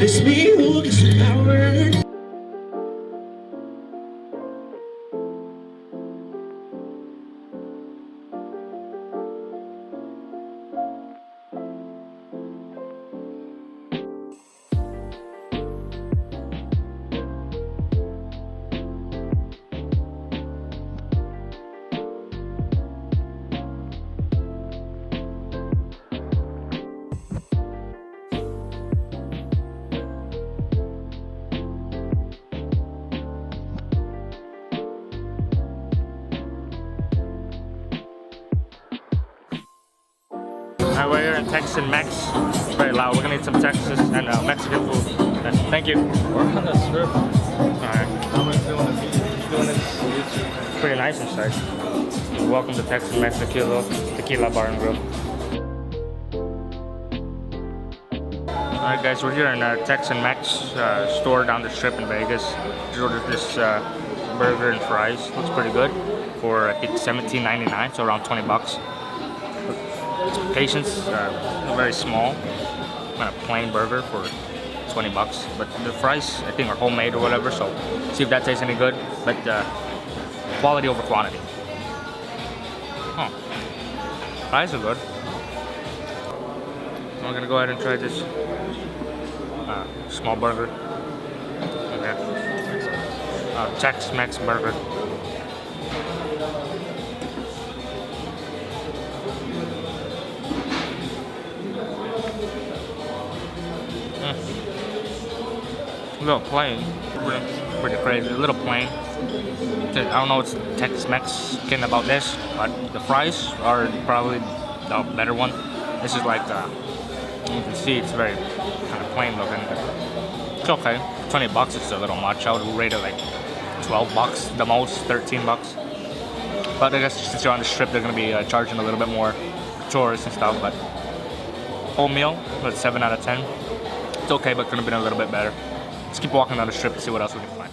but it's me who gets the power. We're here in Texas Mex. It's very loud. We're gonna eat some Texas and Mexican food. Thank you. We're on the strip. Alright. Doing it. Pretty nice inside. Welcome to Texas Mex Tequila Bar and Grill. Alright guys, we're here in Texas Mex store down the strip in Vegas. Just ordered this burger and fries. Looks pretty good for I think $17.99, so around 20 bucks. Patience, very small, kind of plain burger for 20 bucks. But the fries, I think, are homemade or whatever, so see if that tastes any good. But quality over quantity. Huh. Fries are good. I'm gonna go ahead and try this small burger. Okay. Tex-Mex burger. A little plain, pretty crazy, a little plain. I don't know what's Tex-Mexican about this, but the fries are probably the better one. This is like, you can see it's very kind of plain looking. It's okay, 20 bucks is a little much. I would rate it like 12 bucks, the most, 13 bucks. But I guess since you're on the strip, they're gonna be charging a little bit more for tourists and stuff, but whole meal, but 7 out of 10. It's okay, but could have been a little bit better. Let's keep walking down the strip to see what else we can find.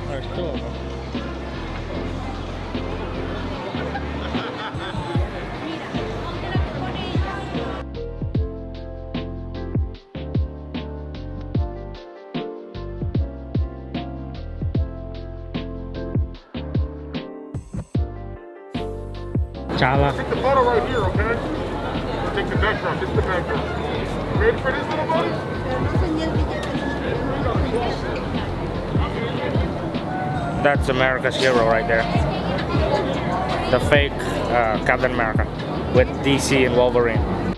Alright, cool. Chala. Take the photo right here, okay? Take the background, just the background. Ready for this, little buddy? That's America's hero right there. The fake Captain America with DC and Wolverine.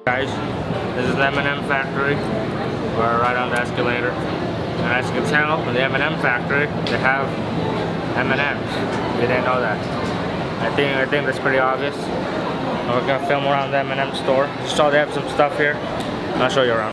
Guys, this is the M&M Factory. We're right on the escalator. And as you can tell, in the M&M Factory, they have M&Ms. You didn't know that. I think that's pretty obvious. And we're gonna film around the M&M store. Just saw they have some stuff here. I'll show you around.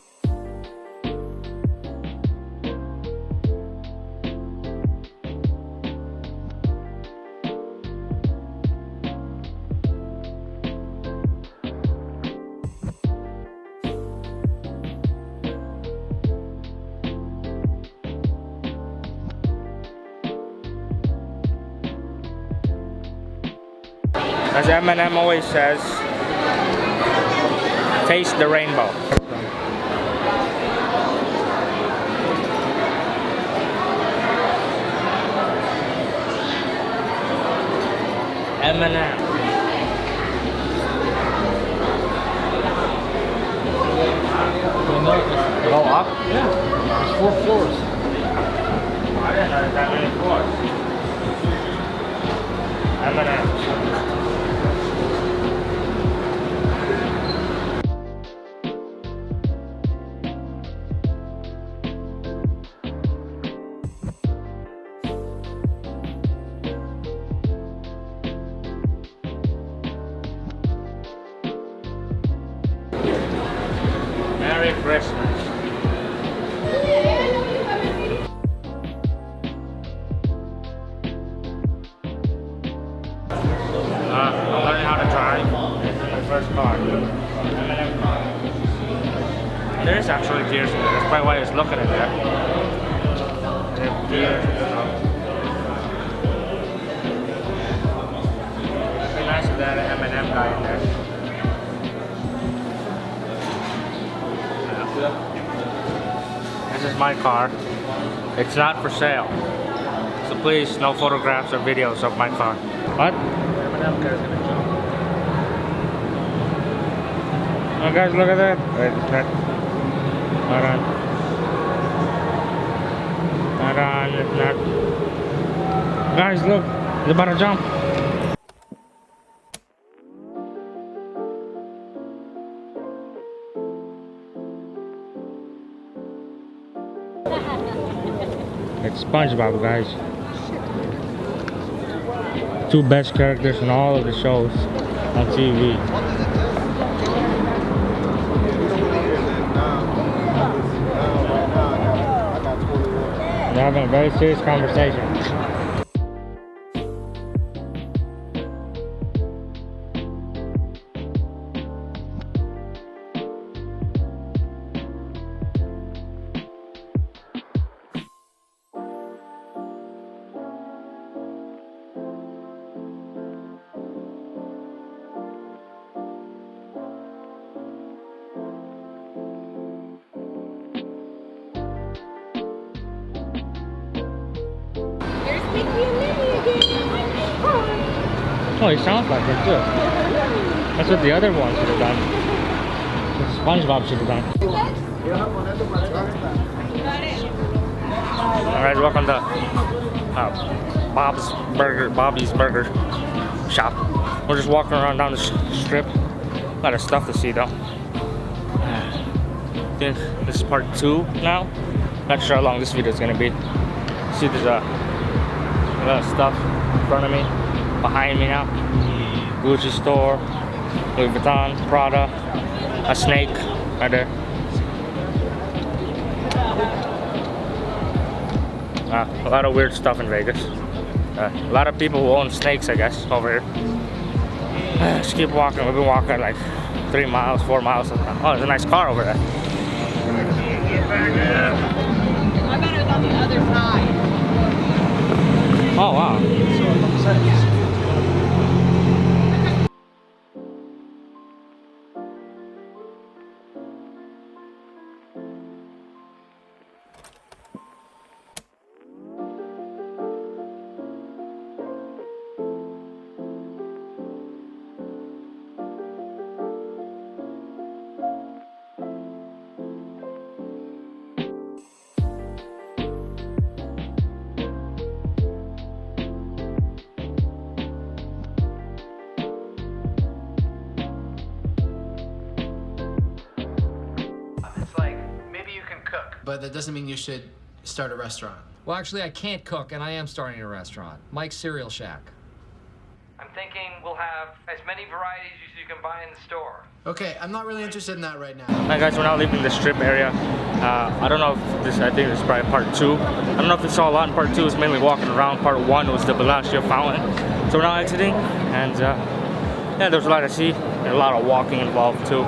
As M&M always says, taste the rainbow. M&M. Go up? Yeah, there's 4 floors. I didn't know that many floors. M&M. Merry Christmas. car. M&M car. There is actually gears in there. That's probably why I was looking at that. They have gears and stuff. It'd be nice if they had an M&M guy in there. This is my car. It's not for sale. So please, no photographs or videos of my car. What? M&M car is gonna jump. Oh guys, look at that. Wait, it's not. Hold on. Hold on, it's not. Guys, look. It's about to jump. It's SpongeBob, guys. Two best characters in all of the shows on TV. They're having a very serious conversation. Oh, he sounds like it too. That's what the other one should have done. SpongeBob should have done. Alright, welcome to Bobby's Burger Shop. We're just walking around down the strip. A lot of stuff to see though. I think this is part 2 now. Not sure how long this video is gonna be. See, there's a lot of stuff in front of me. Behind me now, Gucci store, Louis Vuitton, Prada, a snake right there. A lot of weird stuff in Vegas. A lot of people who own snakes, I guess, over here. Just keep walking. We've been walking like 3 miles, 4 miles. Oh, there's a nice car over there. I bet it was on the other side. Oh wow. But that doesn't mean you should start a restaurant. Well, actually, I can't cook, and I am starting a restaurant. Mike's Cereal Shack. I'm thinking we'll have as many varieties as you can buy in the store. Okay, I'm not really interested in that right now. Alright guys, we're now leaving the strip area. I don't know if this, I think this is probably part 2. I don't know if you saw a lot in part 2. It's mainly walking around. Part 1 was the Bellagio fountain. So we're now exiting, and yeah, there's a lot to see. There's a lot of walking involved too.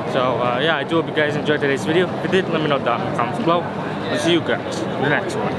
So yeah, I do hope you guys enjoyed today's video. If you did, let me know down in the comments below. We'll see you guys in the next one.